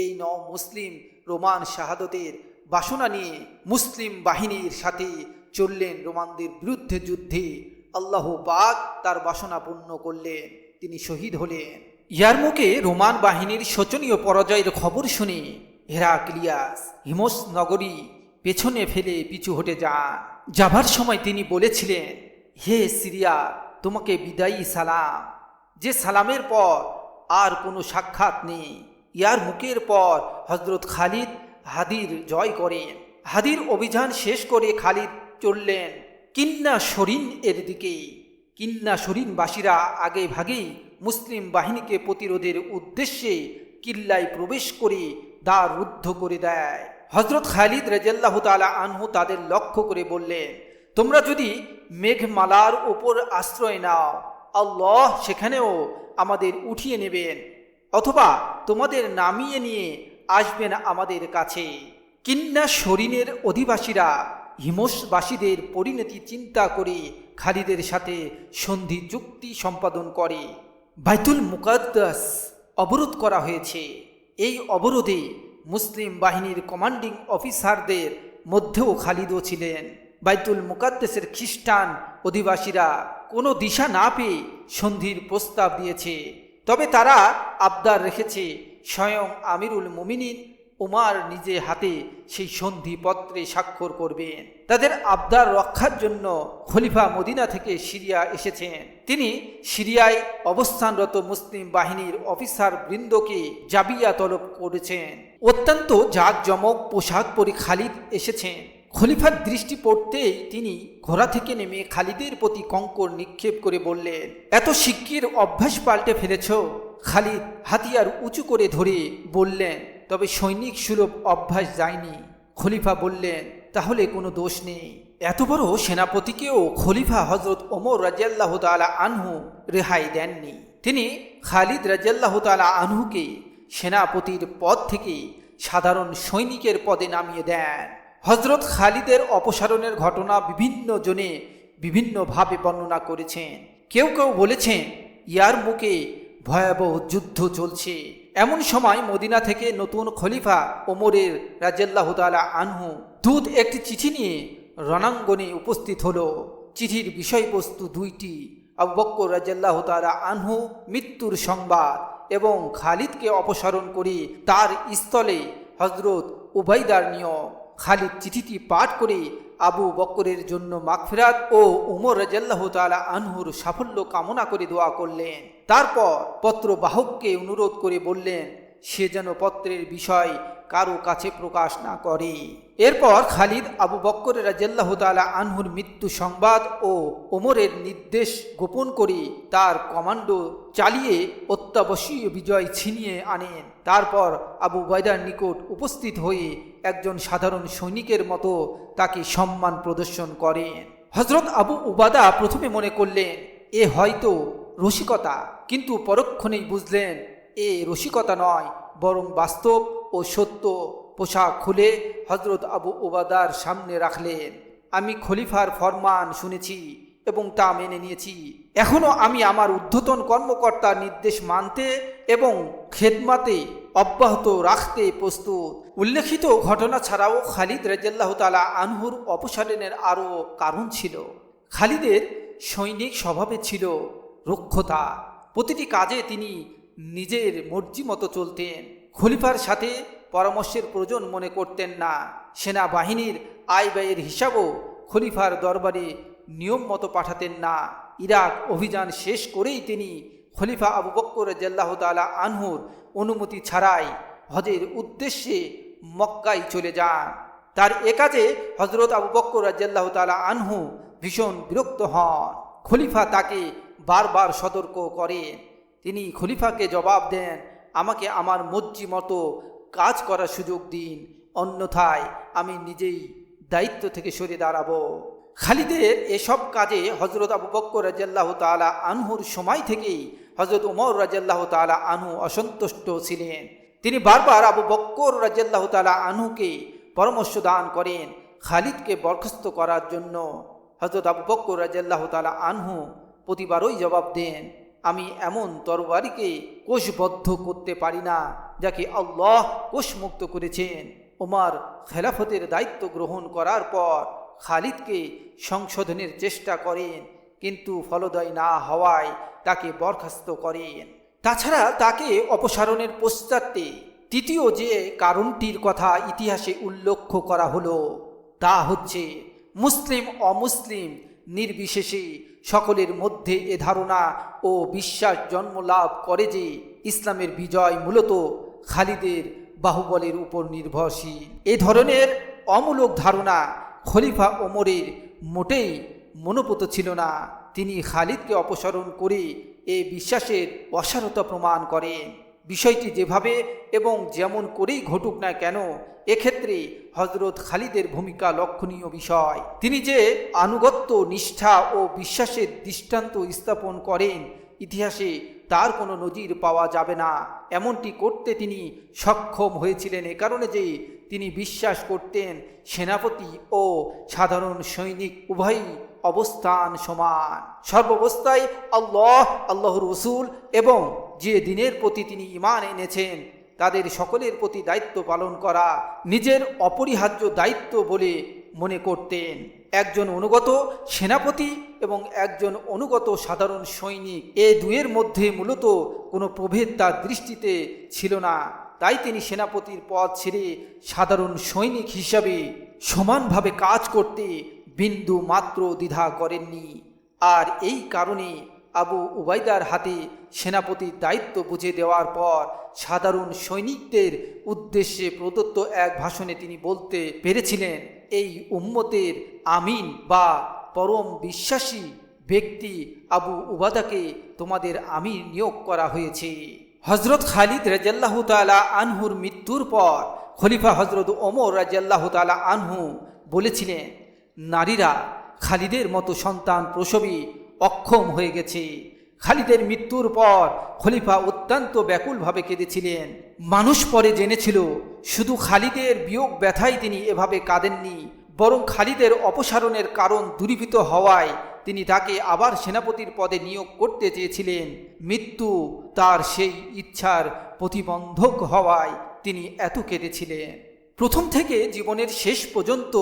এই মুসলিম রোমান শাহাদতের বাসনা নিয়ে মুসলিম বাহিনীর সাথে চললেন রোমানদের বিরুদ্ধে যুদ্ধে। আল্লাহ পাক তার বাসনা পূর্ণ করলেন, তিনি শহীদ হলেন। ইয়ারমুকে রোমান বাহিনীর শোচনীয় পরাজয়ের খবর শুনে হেরাক্লিয়াস হিমস নগরী পেছনে ফেলে পিছু হটে যান। যাবার সময় তিনি বলেছিলেন, হে সিরিয়া, তোমাকে বিদায়ী সালাম, যে সালামের পর আর কোনো সাক্ষাৎ নেই। ইয়ারমুকের পর হযরত খালিদ হাদির জয় করেন। হাদির অভিযান শেষ করে খালিদ চললেন কিন্না শরীন এর দিকে। কিন্না শরীনবাসীরা আগে ভাগেই মুসলিম বাহিনীকে প্রতিরোধের উদ্দেশ্যে কিল্লায় প্রবেশ করে দ্বার রুদ্ধ করে দেয়। হযরত খালিদ রাদিয়াল্লাহু তাআলা আনহু তাদের লক্ষ্য করে বললেন, তোমরা যদি মেঘমালার উপর আশ্রয় নাও, আল্লাহ সেখানেও আমাদের উঠিয়ে নেবেন, অথবা তোমাদের নামিয়ে নিয়ে আসবেন আমাদের কাছে। কিন্না শরীনের অধিবাসীরা হিমসবাসীদের পরিণতি চিন্তা করে খালিদের সাথে সন্ধি চুক্তি সম্পাদন করে। বাইতুল মুকাদ্দাস অবরোধ করা হয়েছে। এই অবরোধে মুসলিম বাহিনীর কমান্ডিং অফিসারদের মধ্যেও খালিদও ছিলেন। বাইতুল মুকাদ্দাসের খ্রিস্টান অধিবাসীরা কোনো দিশা না পেয়ে সন্ধির প্রস্তাব দিয়েছে। তবে তারা আবদার রেখেছে স্বয়ং আমিরুল মুমিনিন উমার নিজে হাতে সেই সন্ধিপত্রে স্বাক্ষর করবেন। তাদের আবদার রক্ষার জন্য খলিফা মদিনা থেকে সিরিয়া এসেছেন। তিনি সিরিয়ায় অবস্থানরত মুসলিম বাহিনীর অফিসার বৃন্দকে জাবিয়া তলব করেছেন। অত্যন্ত জাঁকজমক পোশাক পরে খালিদ এসেছেন। খলিফার দৃষ্টি পড়তেই তিনি ঘোড়া থেকে নেমে খালিদের প্রতি কঙ্কর নিক্ষেপ করে বললেন, এত শিগগির অভ্যাস পাল্টে ফেলেছ? খালিদ হাতিয়ার উঁচু করে ধরে বললেন, তবে সৈনিক সুলভ অভ্যাস যায়নি। খলিফা বললেন, তাহলে কোনো দোষ নেই। এত বড় সেনাপতিকেও খলিফা হযরত ওমর রাদিয়াল্লাহু তাআলা আনহু রেহাই দেননি। তিনি খালিদ রাদিয়াল্লাহু তাআলা আনহুকে সেনাপতির পদ থেকে সাধারণ সৈনিকের পদে নামিয়ে দেন। হযরত খালিদের অপসারণের ঘটনা বিভিন্ন জনে বিভিন্নভাবে বর্ণনা করেছেন। কেউ কেউ বলেছেন ইয়ারমুকে ভয়াবহ যুদ্ধ চলছে। এমন সময় মদিনা থেকে নতুন খলিফা ওমরের রাদিয়াল্লাহু তাআলা আনহু দূত একটি চিঠি নিয়ে রণাঙ্গনে উপস্থিত হলো। চিঠির বিষয়বস্তু 2টি, আবু বকর রাদিয়াল্লাহু তাআলা আনহু মৃত্যুর সংবাদ এবং খালিদকে অপসারণ করে তার স্থলে হযরত উবাইদার নিয়োগ। খালিদ চিঠিটি পাঠ করে আবু বকরের জন্য মাগফিরাত ও উমর রাদিয়াল্লাহু তাআলা আনহুর সাফল্য কামনা করে দোয়া করলেন। তারপর পত্রবাহককে অনুরোধ করে বললেন সে যেন পত্রের বিষয় কারো কাছে প্রকাশ না করে। এরপর খালিদ আবু বকর রাদিয়াল্লাহু তাআলা আনহুর মৃত্যু সংবাদ ও ওমরের নির্দেশ গোপন করে তার কমান্ডো চালিয়ে অত্যাবশ্যীয় বিজয় ছিনিয়ে আনেন। তারপর আবু উবাইদার নিকট উপস্থিত হয়ে একজন সাধারণ সৈনিকের মতো তাকে সম্মান প্রদর্শন করেন। হযরত আবু উবাদা প্রথমে মনে করলেন এ হয়তো রসিকতা, কিন্তু পরক্ষণেই বুঝলেন এ রসিকতা নয়, বরং বাস্তব ও সত্য। পোশাক খুলে হযরত আবু উবাদার সামনে রাখলেন। আমি খলিফার ফরমান শুনেছি এবং তা মেনে নিয়েছি। এখনও আমি আমার ঊর্ধ্বতন কর্মকর্তার নির্দেশ মানতে এবং খেদমাতে অব্যাহত রাখতে প্রস্তুত। উল্লেখিত ঘটনা ছাড়াও খালিদ রাদিয়াল্লাহু তাআলা আনহুর অপসারণের আরও কারণ ছিল। খালিদের সৈনিক স্বভাবে ছিল রুক্ষতা। প্রতিটি কাজে তিনি নিজের মর্জি মতো চলতেন। খলিফার সাথে পরামর্শের প্রয়োজন মনে করতেন না। সেনাবাহিনীর আয় ব্যয়ের হিসাবও খলিফার দরবারে নিয়ম মতো পাঠাতেন না। ইরাক অভিযান শেষ করেই তিনি খলিফা আবু বকর রাদিয়াল্লাহু তাআলা আনহুর অনুমতি ছাড়াই হজের উদ্দেশ্যে মক্কায় চলে যান। তার এ কাজে হযরত আবু বকর রাদিয়াল্লাহু তাআলা আনহু ভীষণ বিরক্ত হন। খলিফা তাকে বারবার সতর্ক করেন। তিনি খলিফাকে জবাব দেন, আমাকে আমার মর্জি মতো কাজ করার সুযোগ দিন, অন্যথায় আমি নিজেই দায়িত্ব থেকে সরে দাঁড়াবো। খালিদের এসব কাজে হযরত আবু বকর রাদিয়াল্লাহু তাআলা আনহুর সময় থেকেই হযরত ওমর রাদিয়াল্লাহু তাআলা আনহু অসন্তুষ্ট ছিলেন। তিনি বারবার আবু বকর রাদিয়াল্লাহু তাআলা আনহুকে পরামর্শ দান করেন খালিদকে বরখাস্ত করার জন্য। হযরত আবু বকর রাদিয়াল্লাহু তাআলা আনহু প্রতিবারই জবাব দেন, আমি এমন তরবারিকে কোষবদ্ধ করতে পারি না যাকে আল্লাহ কোষমুক্ত করেছেন। ওমর খেলাফতের দায়িত্ব গ্রহণ করার পর খালিদকে সংশোধনের চেষ্টা করেন, কিন্তু ফলদায়ী না হওয়ায় তাকে বরখাস্ত করেন। তাছাড়া তাকে অপসারণের পশ্চাতে তৃতীয় যে কারণটির কথা ইতিহাসে উল্লেখ করা হলো তা হচ্ছে মুসলিম অমুসলিম নির্বিশেষে সকলের মধ্যে এ ধারণা ও বিশ্বাস জন্ম লাভ করে যে ইসলামের বিজয় মূলত খালিদের বাহুবলের উপর নির্ভরশীল। এ ধরনের অমূলক ধারণা খলিফা ওমরের মোটেই মনোপুত ছিল না। তিনি খালিদকে অপসারণ করে এ বিশ্বাসের অসারতা প্রমাণ করেন। বিষয়টি যেভাবে এবং যেমন করেই ঘটুক না কেন, এক্ষেত্রে হযরত খালিদের ভূমিকা লক্ষণীয় বিষয়। তিনি যে আনুগত্য, নিষ্ঠা ও বিশ্বাসের দৃষ্টান্ত স্থাপন করেন, ইতিহাসে তার কোনো নজির পাওয়া যাবে না। এমনটি করতে তিনি সক্ষম হয়েছিলেন এ কারণে যে তিনি বিশ্বাস করতেন সেনাপতি ও সাধারণ সৈনিক উভয়ই অবস্থান সমান। সর্বাবস্থায় আল্লাহ, আল্লাহর রাসূল এবং যে দিনের প্রতি তিনি ঈমান এনেছেন তাদের সকলের প্রতি দায়িত্ব পালন করা নিজের অপরিহার্য দায়িত্ব বলে মনে করতেন। একজন অনুগত সেনাপতি এবং একজন অনুগত সাধারণ সৈনিক, এ দুয়ের মধ্যে মূলত কোনো প্রভেদ তার দৃষ্টিতে ছিল না। তাই তিনি সেনাপতির পদ ছেড়ে সাধারণ সৈনিক হিসাবে সমানভাবে কাজ করতে বিন্দু মাত্র দ্বিধা করেননি। আর এই কারণে আবু উবাইদার হাতে সেনাপতির দায়িত্ব বুঝে দেওয়ার পর সাধারণ সৈনিকদের উদ্দেশ্যে প্রদত্ত এক ভাষণে তিনি বলতে পেরেছিলেন, এই উম্মতের আমিন বা পরম বিশ্বাসী ব্যক্তি আবু উবাদাকে তোমাদের আমির নিয়োগ করা হয়েছে। হযরত খালিদ রাদিয়াল্লাহু তাআলা আনহুর মৃত্যুর পর খলিফা হযরত ওমর রাদিয়াল্লাহু তাআলা আনহু বলেছিলেন, নারীরা খালিদের মতো সন্তান প্রসবী অক্ষম হয়ে গেছে। খালিদের মৃত্যুর পর খলিফা অত্যন্ত ব্যাকুলভাবে কেঁদেছিলেন। মানুষ পরে জেনেছিল শুধু খালিদের বিয়োগ ব্যথায় তিনি এভাবে কাঁদেননি, বরং খালিদের অপসারণের কারণ দূরীভূত হওয়ায় তিনি তাকে আবার সেনাপতির পদে নিয়োগ করতে চেয়েছিলেন। মৃত্যু তার সেই ইচ্ছার প্রতিবন্ধক হওয়ায় তিনি এত কেঁদেছিলেন। প্রথম থেকে জীবনের শেষ পর্যন্ত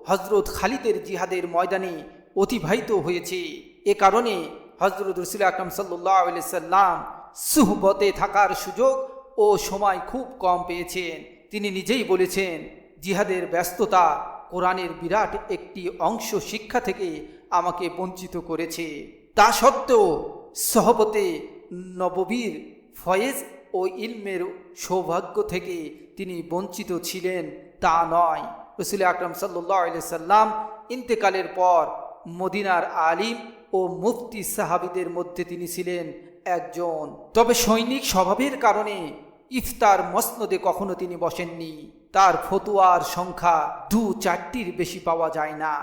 হযরত খালিদের জিহাদের ময়দানে অতিবাহিত হয়েছে। এ কারণে হযরত রাসূল আকরাম সাল্লাল্লাহু আলাইহি সাল্লাম সুহবতে থাকার সুযোগ ও সময় খুব কম পেয়েছেন। তিনি নিজেই বলেছেন, জিহাদের ব্যস্ততা কোরআনের বিরাট একটি অংশ শিক্ষা থেকে আমাকে বঞ্চিত করেছে। তা সত্ত্বেও সহবতে নববীর ফয়েজ ও ইলমের সৌভাগ্য থেকে তিনি বঞ্চিত ছিলেন তা নয়। রাসূল আকরাম সাল্লাল্লাহু আলাইহি সাল্লাম ইন্তেকালের পর মদিনার আলিম ও মুফতি সাহাবীদের মধ্যে তিনি ছিলেন একজন। তবে সৈনিক স্বভাবের কারণে ইফতার মসনদে কখনো তিনি বসেননি। তার ফতোয়ার সংখ্যা 2-4টির বেশি পাওয়া যায় না।